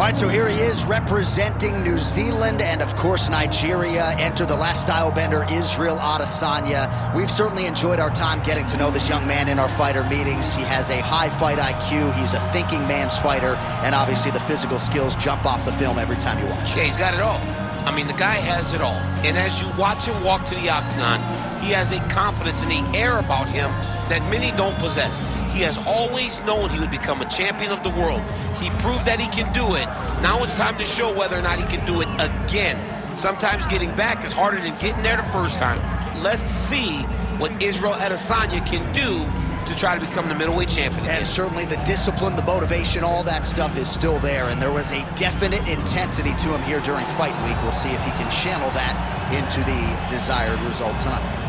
right, so here he is representing New Zealand and, of course, Nigeria. Enter the last style bender, Israel Adesanya. We've certainly enjoyed our time getting to know this young man in our fighter meetings. He has a high fight IQ. He's a thinking man's fighter. And obviously the physical skills jump off the film every time you watch. Yeah, he's got it all. I mean, the guy has it all. And as you watch him walk to the octagon, he has a confidence and the air about him that many don't possess. He has always known he would become a champion of the world. He proved that he can do it. Now it's time to show whether or not he can do it again. Sometimes getting back is harder than getting there the first time. Let's see what Israel Adesanya can do to try to become the middleweight champion again. And certainly the discipline, the motivation, all that stuff is still there. And there was a definite intensity to him here during fight week. We'll see if he can channel that into the desired result tonight.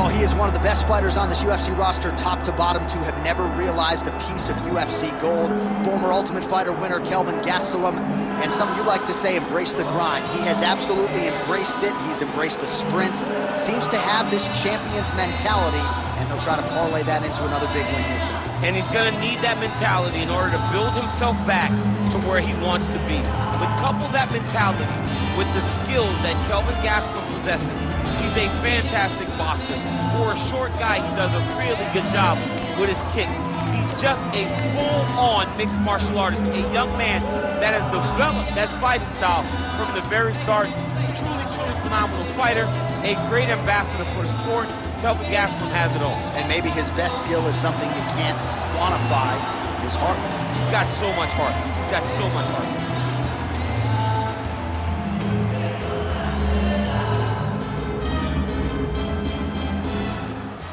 He is one of the best fighters on this UFC roster, top to bottom, to have never realized a piece of UFC gold. Former Ultimate Fighter winner Kelvin Gastelum, and some you like to say embrace the grind. He has absolutely embraced it. He's embraced the sprints, seems to have this champion's mentality, and he'll try to parlay that into another big win here tonight. And he's going to need that mentality in order to build himself back to where he wants to be. But couple that mentality with the skills that Kelvin Gastelum possesses. He's a fantastic boxer. For a short guy, he does a really good job with his kicks. He's just a full-on mixed martial artist, a young man that has developed that fighting style from the very start. Truly, truly phenomenal fighter, a great ambassador for the sport. Kelvin Gastelum has it all. And maybe his best skill is something you can't quantify, his heart. He's got so much heart. He's got so much heart.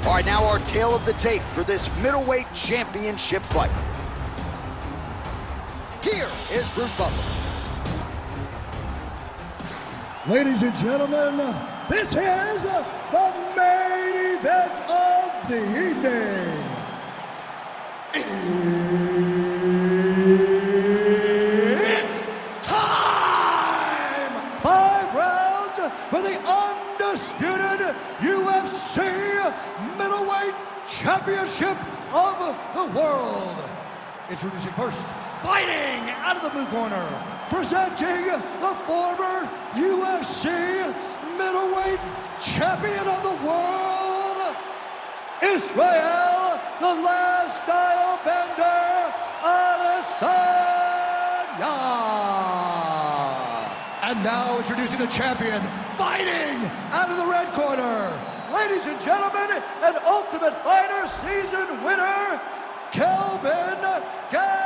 All right, now our tale of the tape for this middleweight championship fight. Here is Bruce Buffer. Ladies and gentlemen, this is the main event of the evening. It's time! 5 rounds for the undisputed UFC Middleweight Championship of the world. Introducing first, fighting out of the blue corner, presenting the former UFC Middleweight Champion of the world, Israel, the last style bender, Adesanya. And now introducing the champion, fighting out of the red corner, ladies and gentlemen, an Ultimate Fighter season winner, Kelvin Gastelum.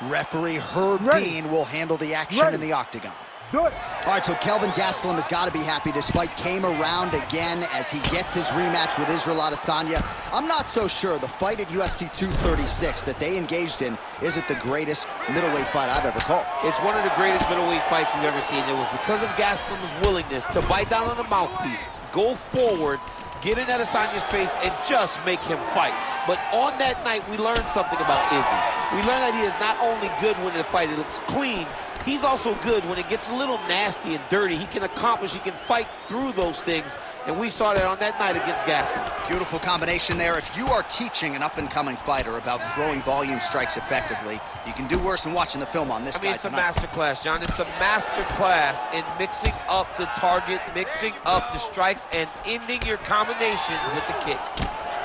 Referee Herb Dean will handle the action in the octagon. Do it. All right, so Kelvin Gastelum has got to be happy this fight came around again as he gets his rematch with Israel Adesanya. I'm not so sure the fight at UFC 236 that they engaged in isn't the greatest middleweight fight I've ever called. It's one of the greatest middleweight fights we've ever seen. It was because of Gastelum's willingness to bite down on the mouthpiece, go forward, get in Adesanya's face, and just make him fight. But on that night, we learned something about Izzy. We learned that he is not only good when the fight looks clean, he's also good when it gets a little nasty and dirty. He can accomplish, he can fight through those things, and we saw that on that night against Gastelum. Beautiful combination there. If you are teaching an up-and-coming fighter about throwing volume strikes effectively, you can do worse than watching the film on this guy it's tonight. a master class, John. It's a master class in mixing up the target, mixing up the strikes, and ending your combination with the kick.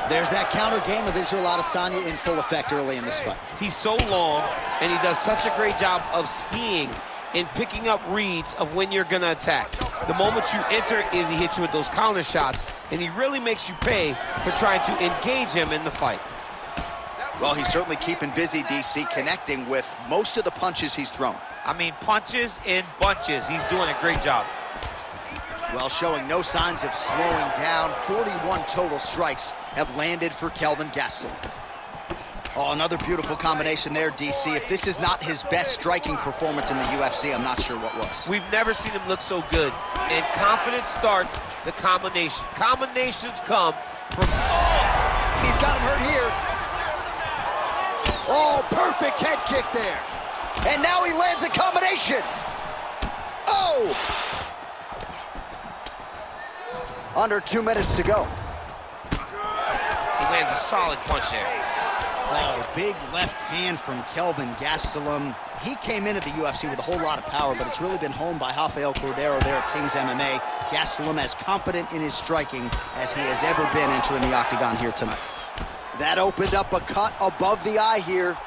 There's that counter game of Israel Adesanya in full effect early in this fight. He's so long, and he does such a great job of seeing and picking up reads of when you're going to attack. The moment you enter, Izzy hits you with those counter shots, and he really makes you pay for trying to engage him in the fight. Well, he's certainly keeping busy, DC, connecting with most of the punches he's thrown. I mean, punches in bunches. He's doing a great job. Well, showing no signs of slowing down. 41 total strikes have landed for Kelvin Gastelum. Oh, another beautiful combination there, DC. If this is not his best striking performance in the UFC, I'm not sure what was. We've never seen him look so good. And confidence starts the combination. Combinations come from... Oh! He's got him hurt here. Oh, perfect head kick there. And now he lands a combination. Oh! Under 2 minutes to go. He lands a solid punch there. Oh, big left hand from Kelvin Gastelum. He came into the UFC with a whole lot of power, but it's really been honed by Rafael Cordero there at King's MMA. Gastelum as competent in his striking as he has ever been entering the octagon here tonight. That opened up a cut above the eye here.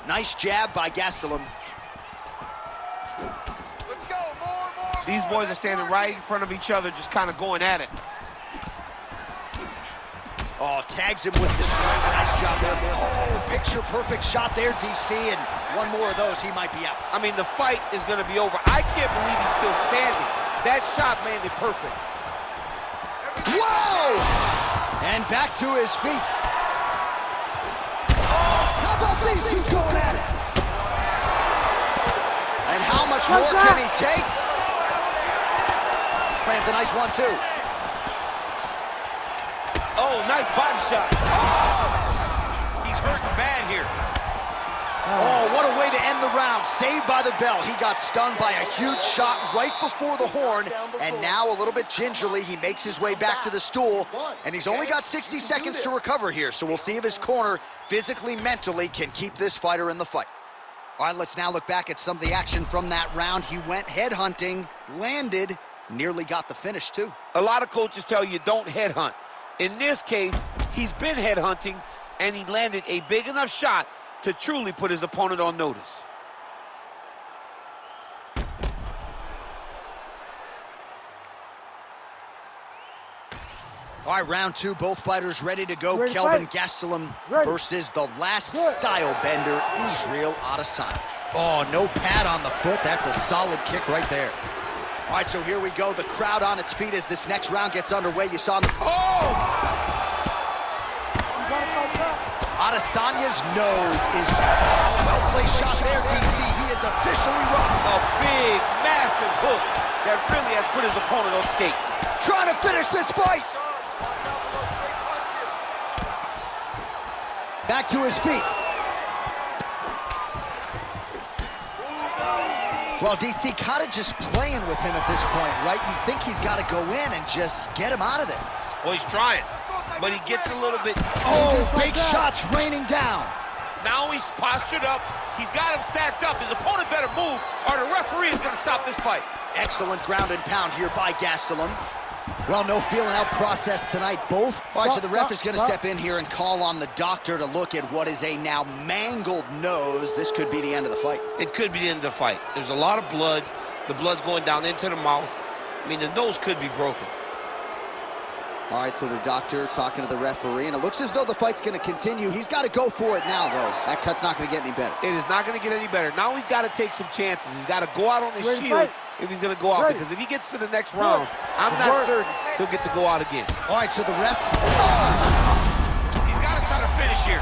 Nice jab by Gastelum. Let's go, more. These boys are standing right in front of each other, just kind of going at it. Oh, tags him with the strike. Nice job there. Oh, picture-perfect shot there, DC, and one more of those, he might be out. I mean, the fight is going to be over. I can't believe he's still standing. That shot landed perfect. Whoa! And back to his feet. How about these two going at it? And how much more can he take? Lands a nice one, too. Oh, nice body shot. Oh! He's hurting bad here. Oh, what a way to end the round. Saved by the bell. He got stunned by a huge shot right before the horn. And now, a little bit gingerly, he makes his way back to the stool. And he's only got 60 seconds to recover here. So we'll see if his corner, physically, mentally, can keep this fighter in the fight. All right, let's now look back at some of the action from that round. He went headhunting, landed, nearly got the finish, too. A lot of coaches tell you don't headhunt. In this case, he's been headhunting, and he landed a big enough shot to truly put his opponent on notice. All right, round two, both fighters ready to go. Kelvin Gastelum versus the last style bender, Israel Adesanya. Oh, no pad on the foot. That's a solid kick right there. All right, so here we go. The crowd on its feet as this next round gets underway. You saw in the... Oh! Adesanya's nose is... Well-placed shot there, DC. He is officially run. A big, massive hook that really has put his opponent on skates. Trying to finish this fight. Back to his feet. Well, DC kind of just playing with him at this point, right? You think he's got to go in and just get him out of there. Well, he's trying, but he gets a little bit... Oh, big shots raining down. Now he's postured up. He's got him stacked up. His opponent better move, or the referee is going to stop this fight. Excellent ground and pound here by Gastelum. Well, no feeling out process tonight, both. All right, so the ref is going to step in here and call on the doctor to look at what is a now mangled nose. This could be the end of the fight. It could be the end of the fight. There's a lot of blood. The blood's going down into the mouth. I mean, the nose could be broken. All right, so the doctor talking to the referee, and it looks as though the fight's going to continue. He's got to go for it now, though. That cut's not going to get any better. It is not going to get any better. Now he's got to take some chances. He's got to go out on his shield if he's going to go out, because if he gets to the next round, I'm not certain he'll get to go out again. All right, so the ref... He's got to try to finish here.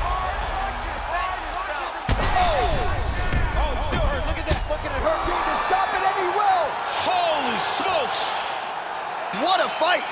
Oh, still hurt. Look at that. Looking at her being to stop it, and he will. Holy smokes. What a fight.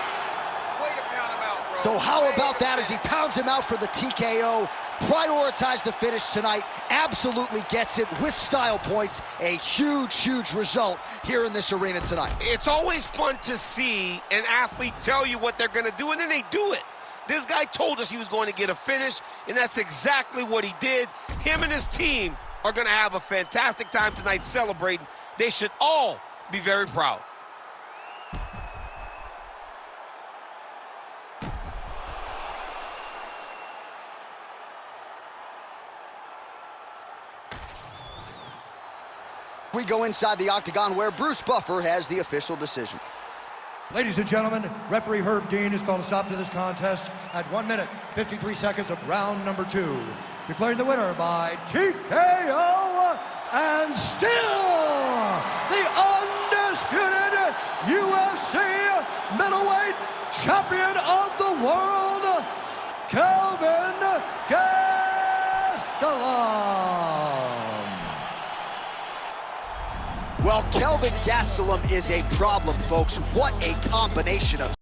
So how about that as he pounds him out for the TKO? Prioritized the finish tonight. Absolutely gets it with style points. A huge, huge result here in this arena tonight. It's always fun to see an athlete tell you what they're going to do, and then they do it. This guy told us he was going to get a finish, and that's exactly what he did. Him and his team are going to have a fantastic time tonight celebrating. They should all be very proud. We go inside the octagon where Bruce Buffer has the official decision. Ladies and gentlemen, referee Herb Dean has called a stop to this contest at 1 minute, 53 seconds of round number 2. Declaring the winner by TKO, and still the undisputed UFC middleweight champion of the world, Kelvin Gastelum. Well, Kelvin Gastelum is a problem, folks. What a combination of